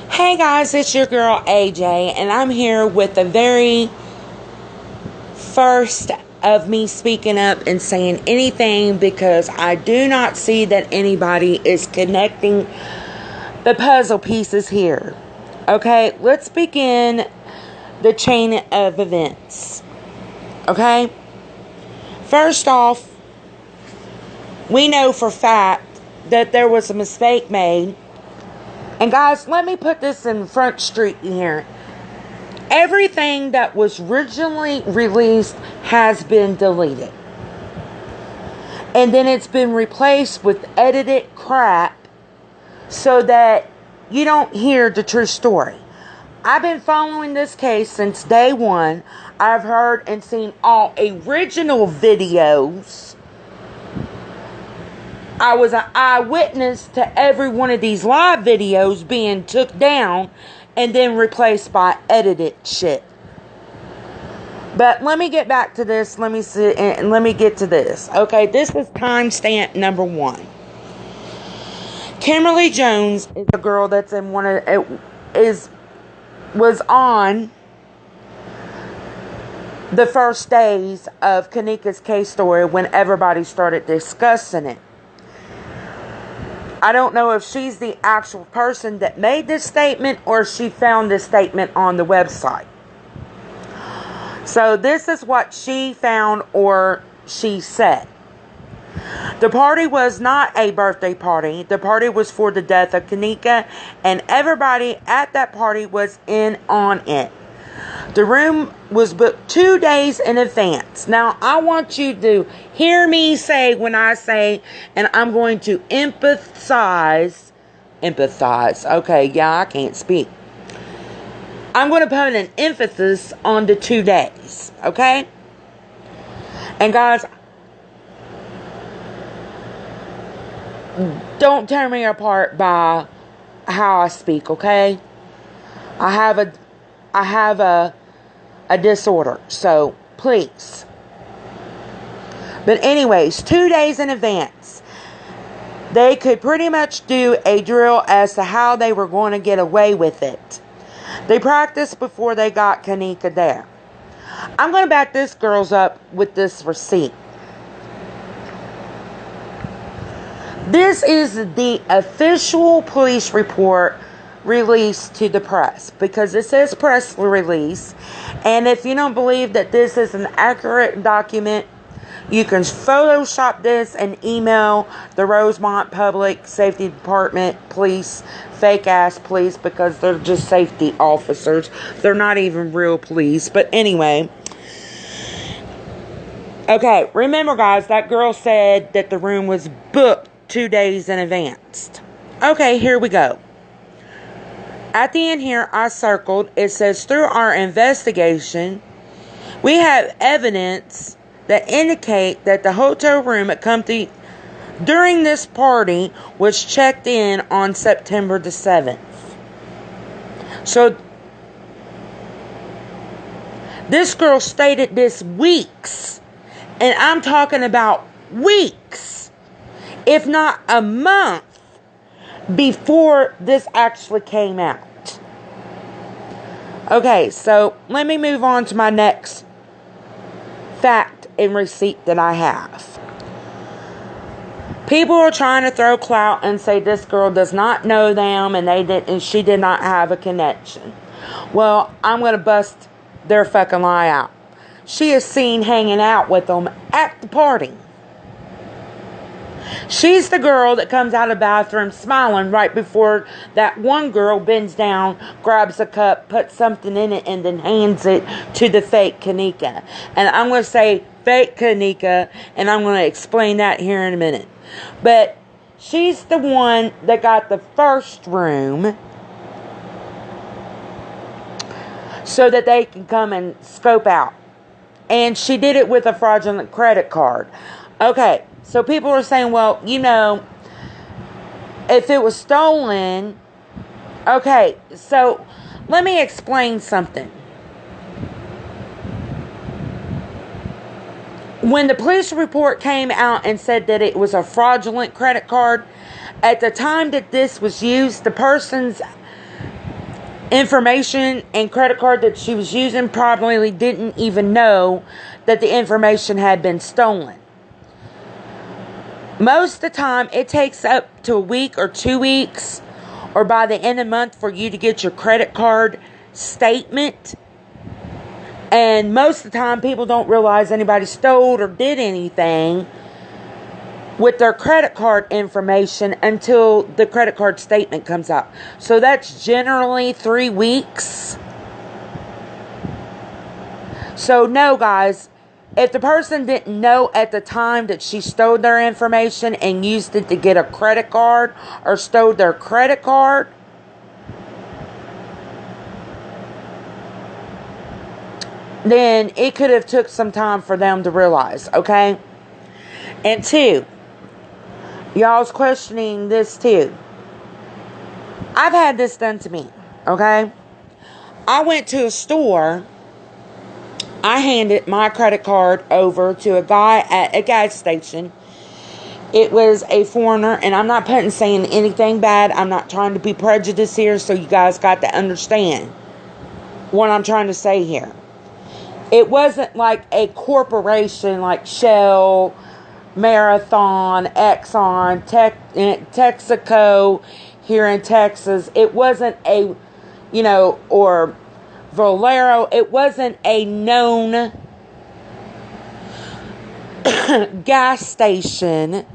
Hey guys, it's your girl AJ, and I'm here with the very first of me speaking up and saying anything because I do not see that anybody is connecting the puzzle pieces here. Okay, let's begin the chain of events. Okay, first off, we know for fact that there was a mistake made. And guys, let me put this in Front Street here. Everything that was originally released has been deleted. And then it's been replaced with edited crap so that you don't hear the true story. I've been following this case since day one. I've heard and seen all original videos. I was an eyewitness to every one of these live videos being took down and then replaced by edited shit. But let me get back to this. Let me see and let me get to this. Okay, this is timestamp number 1. Kimberly Jones is a girl that's in one of was on the first days of Kenneka's case story when everybody started discussing it. I don't know if she's the actual person that made this statement or she found this statement on the website. So this is what she found or she said. The party was not a birthday party. The party was for the death of Kenneka, and everybody at that party was in on it. The room was booked 2 days in advance. Now, I want you to hear me say when I say, and I'm going to empathize. Okay, yeah, I can't speak. I'm going to put an emphasis on the 2 days, okay? And guys, don't tear me apart by how I speak, okay? I have a disorder, so please. But anyways, 2 days in advance, they could pretty much do a drill as to how they were going to get away with it. They practiced before they got Kenneka there. I'm going to back this girl's up with this receipt. This is the official police report released to the press because it says press release, and if you don't believe that this is an accurate document, you can Photoshop this and email the Rosemont Public Safety Department police, fake ass police, because they're just safety officers. They're not even real police. But anyway, okay, remember guys, that girl said that the room was booked 2 days in advance. Okay, here we go. At the end here, I circled, it says, through our investigation, we have evidence that indicate that the hotel room at Company during this party was checked in on September the 7th. So, this girl stated this weeks, and I'm talking about weeks, if not a month, before this actually came out. Okay, so let me move on to my next fact and receipt that I have. People are trying to throw clout and say this girl does not know them and she did not have a connection. Well, I'm going to bust their fucking lie out. She is seen hanging out with them at the party. She's the girl that comes out of the bathroom smiling right before that one girl bends down, grabs a cup, puts something in it, and then hands it to the fake Kenneka. And I'm going to say fake Kenneka, and I'm going to explain that here in a minute. But she's the one that got the first room so that they can come and scope out. And she did it with a fraudulent credit card. Okay. So people are saying, well, you know, if it was stolen, okay, so let me explain something. When the police report came out and said that it was a fraudulent credit card, at the time that this was used, the person's information and credit card that she was using probably didn't even know that the information had been stolen. Most of the time, it takes up to a week or 2 weeks, or by the end of the month, for you to get your credit card statement. And most of the time, people don't realize anybody stole or did anything with their credit card information until the credit card statement comes out. So that's generally 3 weeks. So no, guys, if the person didn't know at the time that she stole their information and used it to get a credit card or stole their credit card, then it could have took some time for them to realize, okay? And 2, y'all's questioning this too. I've had this done to me, okay? I went to a store. I handed my credit card over to a guy at a gas station. It was a foreigner, and I'm not saying anything bad. I'm not trying to be prejudiced here, so you guys got to understand what I'm trying to say here. It wasn't like a corporation like Shell, Marathon, Exxon, Texaco here in Texas. It wasn't a, or Valero. It wasn't a known gas station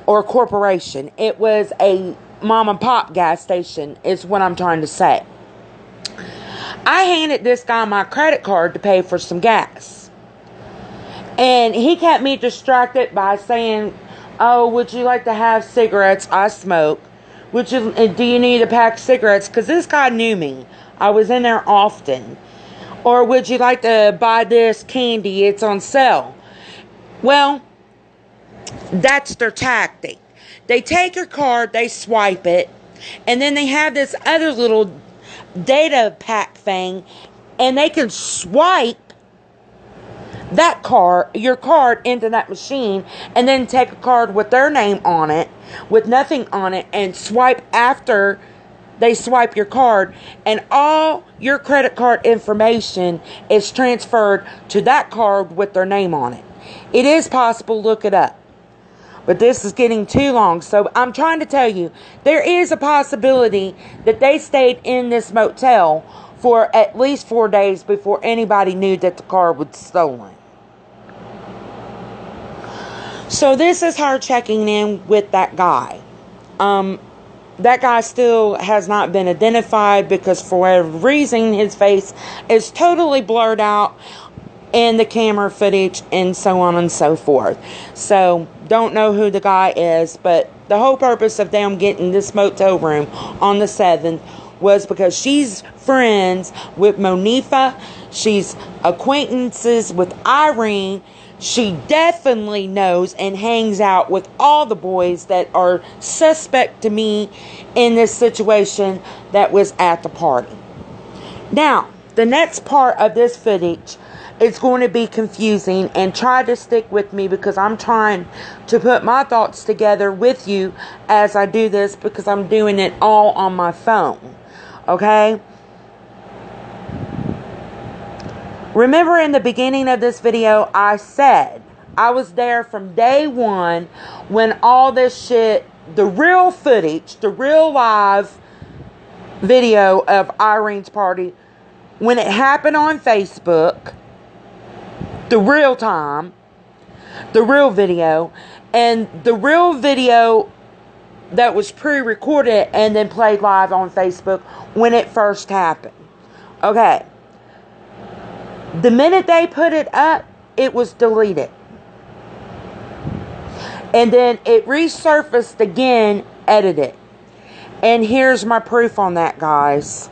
or corporation. It was a mom and pop gas station, is what I'm trying to say. I handed this guy my credit card to pay for some gas. And he kept me distracted by saying, "Oh, would you like to have cigarettes? I smoke. Do you need a pack of cigarettes?" Because this guy knew me. I was in there often. "Or would you like to buy this candy? It's on sale." Well, that's their tactic. They take your card, they swipe it, and then they have this other little data pack thing, and they can swipe your card into that machine, and then take a card with their name on it, with nothing on it, and swipe after they swipe your card, and all your credit card information is transferred to that card with their name on it. It is possible, look it up. But this is getting too long, so I'm trying to tell you, there is a possibility that they stayed in this motel for at least 4 days before anybody knew that the car was stolen. So this is her checking in with that guy. That guy still has not been identified because for whatever reason his face is totally blurred out in the camera footage and so on and so forth. So don't know who the guy is, but the whole purpose of them getting this motel room on the 7th was because she's friends with Monifa. She's acquaintances with Irene. She definitely knows and hangs out with all the boys that are suspect to me in this situation that was at the party. Now, the next part of this footage is going to be confusing, and try to stick with me because I'm trying to put my thoughts together with you as I do this, because I'm doing it all on my phone. Okay? Remember in the beginning of this video, I said I was there from day one when all this shit, the real footage, the real live video of Irene's party, when it happened on Facebook, the real time, the real video, and the real video that was pre-recorded and then played live on Facebook when it first happened. Okay. The minute they put it up, it was deleted. And then it resurfaced again, edited. And here's my proof on that, guys.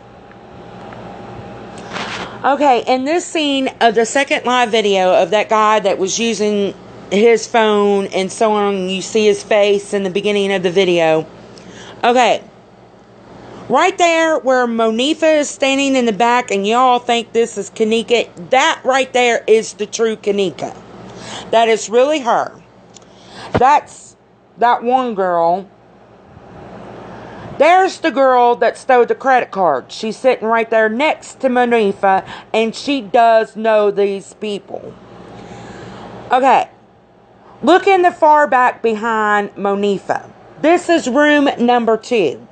Okay, in this scene of the second live video of that guy that was using his phone and so on, you see his face in the beginning of the video. Okay. Right there where Monifa is standing in the back and y'all think this is Kenneka, that right there is the true Kenneka. That is really her. That's that one girl. There's the girl that stole the credit card. She's sitting right there next to Monifa, and she does know these people. Okay. Look in the far back behind Monifa. This is room number 2.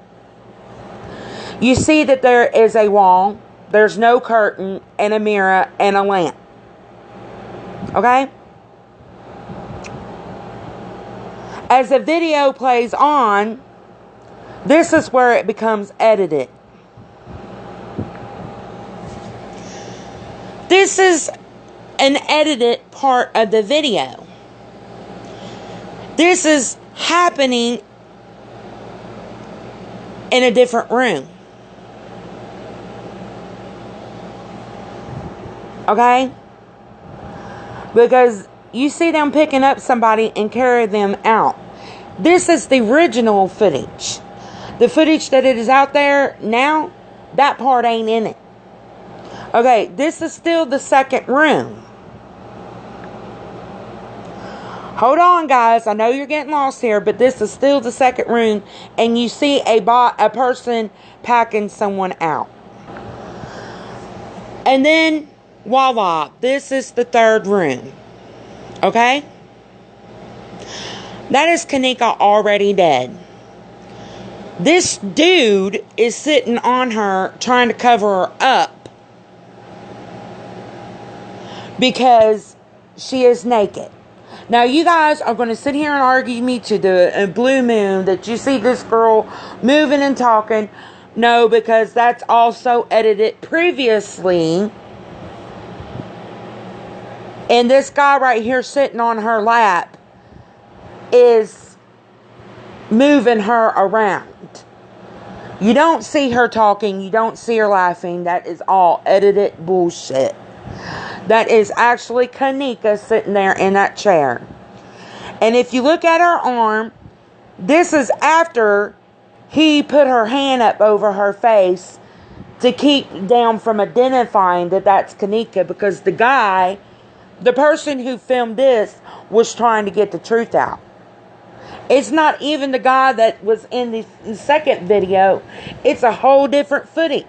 You see that there is a wall, there's no curtain, and a mirror, and a lamp. Okay? As the video plays on, this is where it becomes edited. This is an edited part of the video. This is happening in a different room. Okay? Because you see them picking up somebody and carry them out. This is the original footage. The footage that it is out there now, that part ain't in it. Okay, this is still the second room. Hold on, guys. I know you're getting lost here, but this is still the second room, and you see a person packing someone out. And then, voila, this is the third room. Okay? That is Kenneka already dead. This dude is sitting on her, trying to cover her up because she is naked. Now, you guys are going to sit here and argue me to the blue moon that you see this girl moving and talking. No, because that's also edited previously. And this guy right here sitting on her lap is moving her around. You don't see her talking. You don't see her laughing. That is all edited bullshit. That is actually Kenneka sitting there in that chair. And if you look at her arm, this is after he put her hand up over her face to keep down from identifying that that's Kenneka, because the person who filmed this was trying to get the truth out. It's not even the guy that was in the second video. It's a whole different footage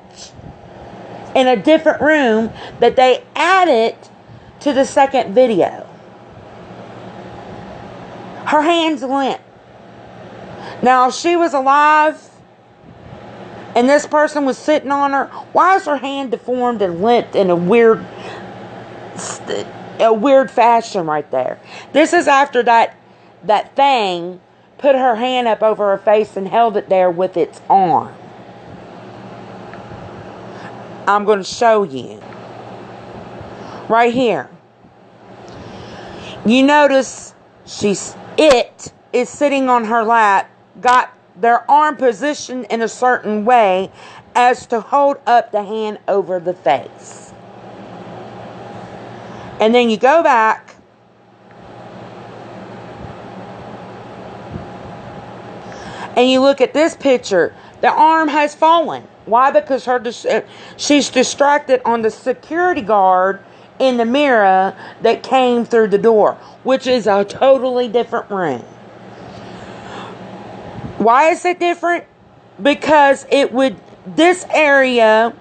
in a different room that they added to the second video. Her hand's limp. Now, if she was alive and this person was sitting on her, why is her hand deformed and limp in a weird fashion right there? This is after that thing put her hand up over her face and held it there with its arm. I'm going to show you. Right here. You notice it is sitting on her lap, got their arm positioned in a certain way as to hold up the hand over the face. And then you go back and you look at this picture. The arm has fallen. Why? Because she's distracted on the security guard in the mirror that came through the door, which is a totally different room. Why is it different? Because this area,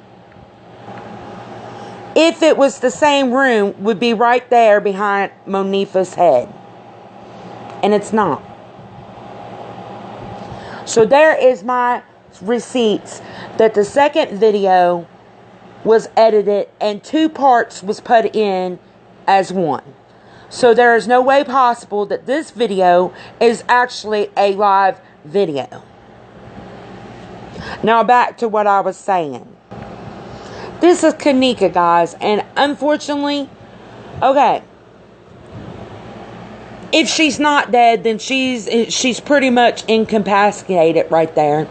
if it was the same room, would be right there behind Monifa's head. And it's not. So there is my receipts that the second video was edited and 2 parts was put in as one. So there is no way possible that this video is actually a live video. Now back to what I was saying. This is Kenneka, guys, and unfortunately, okay, if she's not dead, then she's pretty much incapacitated right there.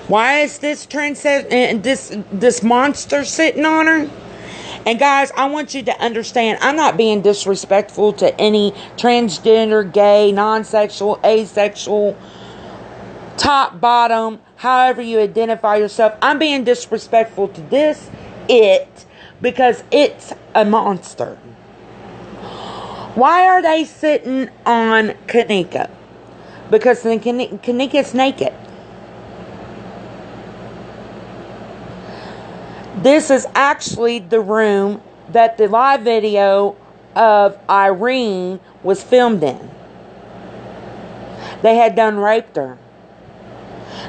Why is this this monster sitting on her? And guys, I want you to understand, I'm not being disrespectful to any transgender, gay, non-sexual, asexual, top, bottom, however you identify yourself. I'm being disrespectful to because it's a monster. Why are they sitting on Kenneka? Because Kenneka's naked. This is actually the room that the live video of Irene was filmed in. They had done raped her.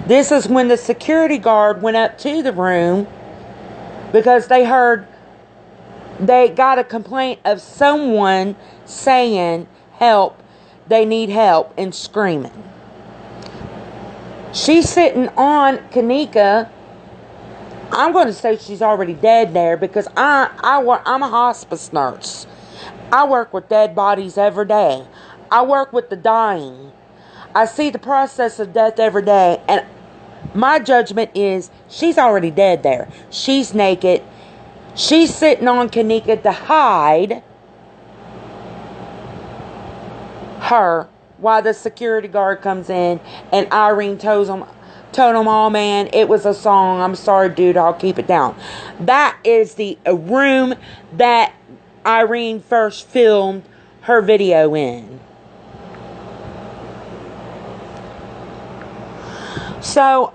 This is when the security guard went up to the room because they got a complaint of someone saying, help, they need help, and screaming. She's sitting on Kenneka. I'm going to say she's already dead there because I'm a hospice nurse. I work with dead bodies every day. I work with the dying. I see the process of death every day, and my judgment is she's already dead there. She's naked. She's sitting on Kenneka to hide her while the security guard comes in, and Irene told him, oh man, it was a song. I'm sorry, dude. I'll keep it down. That is the room that Irene first filmed her video in. So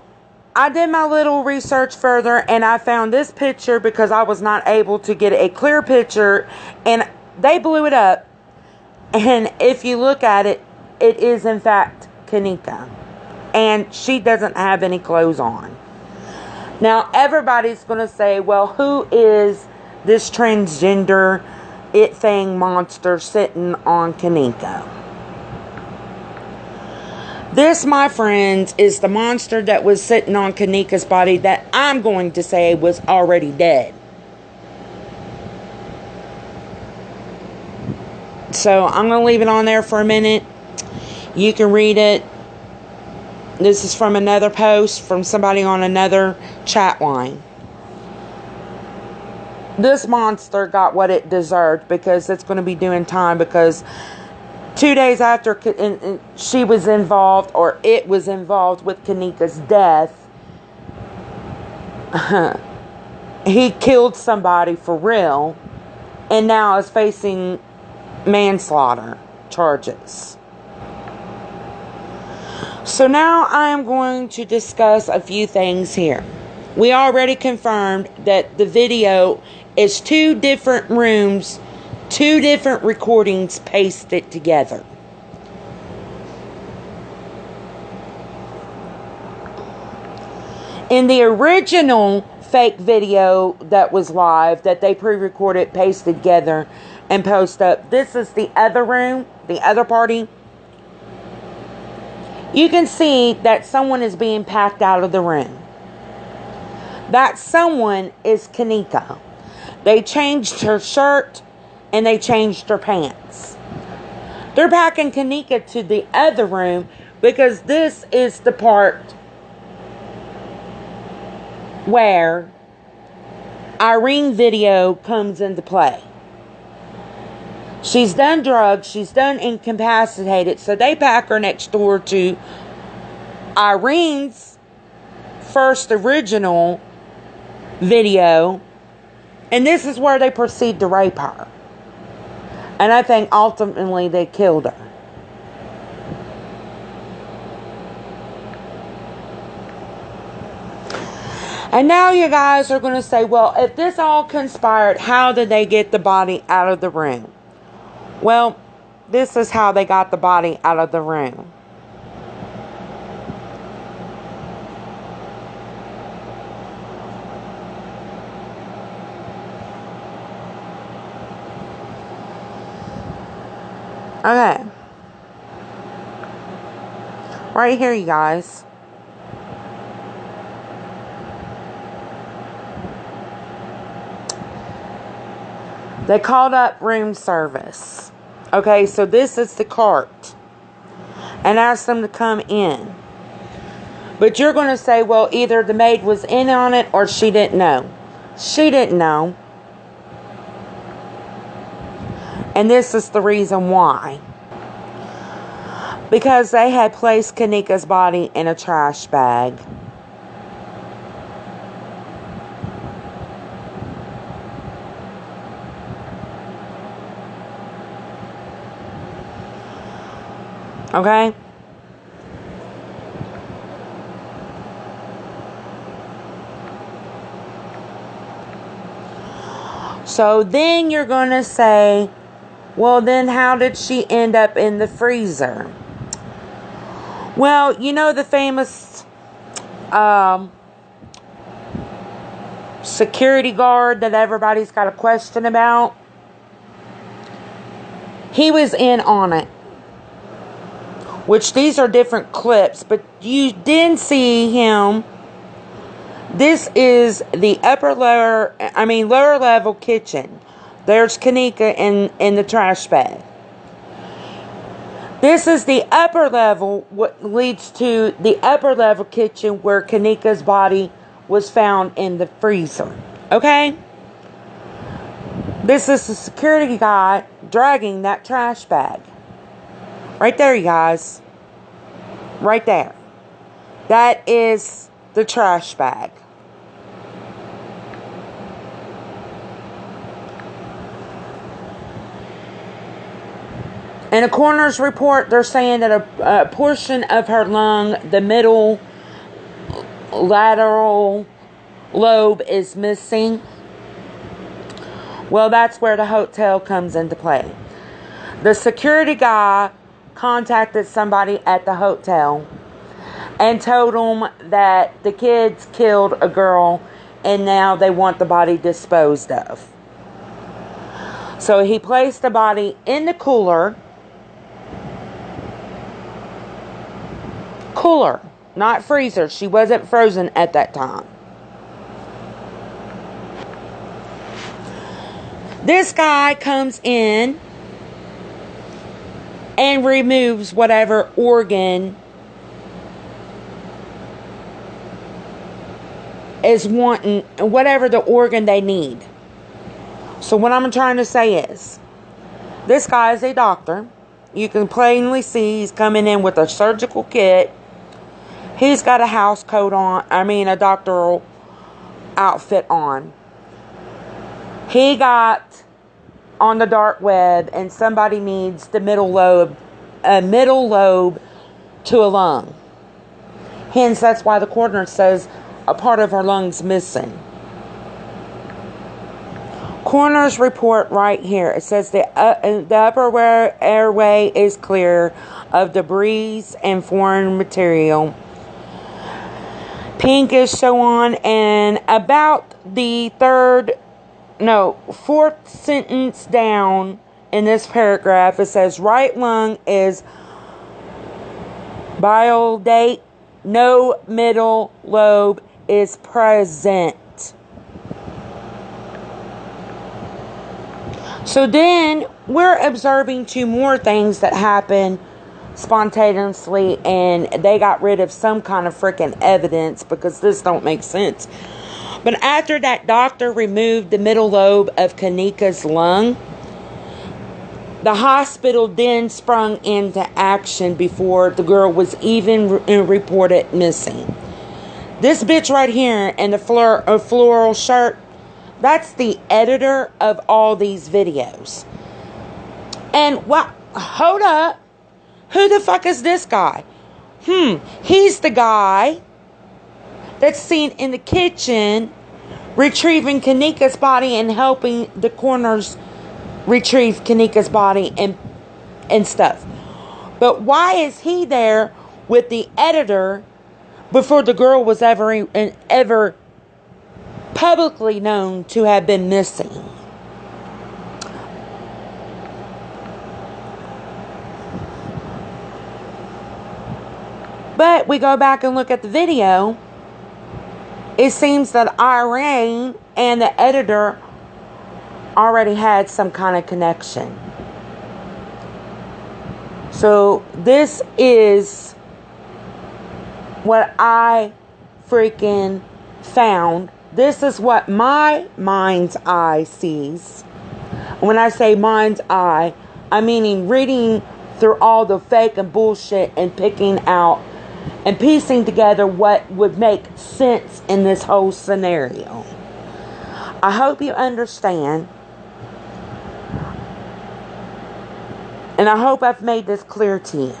I did my little research further, and I found this picture because I was not able to get a clear picture, and they blew it up. And if you look at it, it is in fact Kenneka, and she doesn't have any clothes on. Now everybody's going to say, well, who is this transgender it thing monster sitting on Kenneka? This, my friends, is the monster that was sitting on Kenneka's body that I'm going to say was already dead. So I'm going to leave it on there for a minute. You can read it. This is from another post from somebody on another chat line. This monster got what it deserved because it's going to be doing time, because 2 days after she was involved, or it was involved with Kenneka's death, he killed somebody for real and now is facing manslaughter charges. So now I am going to discuss a few things here. We already confirmed that the video is 2 different rooms, 2 different recordings pasted together. In the original fake video that was live, that they pre-recorded, pasted together, and post up, this is the other room, the other party. You can see that someone is being packed out of the room. That someone is Kenneka. They changed her shirt and they changed her pants. They're packing Kenneka to the other room because this is the part where Irene video comes into play. She's done drugs. She's done incapacitated. So they pack her next door to Irene's first original video. And this is where they proceed to rape her. And I think ultimately they killed her. And now you guys are going to say, well, if this all conspired, how did they get the body out of the room? Well, this is how they got the body out of the room. Okay. Right here, you guys. They called up room service. Okay, so this is the cart. And asked them to come in. But you're going to say, well, either the maid was in on it or she didn't know. She didn't know. And this is the reason why. Because they had placed Kenneka's body in a trash bag. Okay? So then you're going to say, well, then how did she end up in the freezer? Well, you know the famous security guard that everybody's got a question about? He was in on it. Which these are different clips, but you didn't see him. This is the lower level kitchen. There's Kenneka in the trash bag. This is the upper level, what leads to the upper level kitchen where Kenneka's body was found in the freezer. Okay? This is the security guy dragging that trash bag. Right there, you guys. Right there. That is the trash bag. In a coroner's report, they're saying that a portion of her lung, the middle lateral lobe, is missing. Well, that's where the hotel comes into play. The security guy contacted somebody at the hotel and told them that the kids killed a girl and now they want the body disposed of. So he placed the body in the cooler, not freezer. She wasn't frozen at that time. This guy comes in and removes whatever organ is wanting, whatever the organ they need. So what I'm trying to say is, this guy is a doctor. You can plainly see he's coming in with a surgical kit. He's got a house coat on, a doctoral outfit on. He got on the dark web and somebody needs the middle lobe to a lung. Hence, that's why the coroner says a part of her lung's missing. Coroner's report right here. It says the upper airway is clear of debris and foreign material. Pink is so on, and about the fourth sentence down in this paragraph, it says right lung is biodate, no middle lobe is present. So then we're observing two more things that happen spontaneously, and they got rid of some kind of freaking evidence because this don't make sense. But after that doctor removed the middle lobe of Kenneka's lung, the hospital then sprung into action before the girl was even reported missing. This bitch right here in the floral shirt, that's the editor of all these videos. And hold up. Who the fuck is this guy? He's the guy that's seen in the kitchen retrieving Kenneka's body and helping the coroners retrieve Kenneka's body and stuff. But why is he there with the editor before the girl was ever publicly known to have been missing? But we go back and look at the video. It seems that Irene and the editor already had some kind of connection. So this is what I freaking found. This is what my mind's eye sees. When I say mind's eye, I'm meaning reading through all the fake and bullshit and picking out and piecing together what would make sense in this whole scenario. I hope you understand. And I hope I've made this clear to you.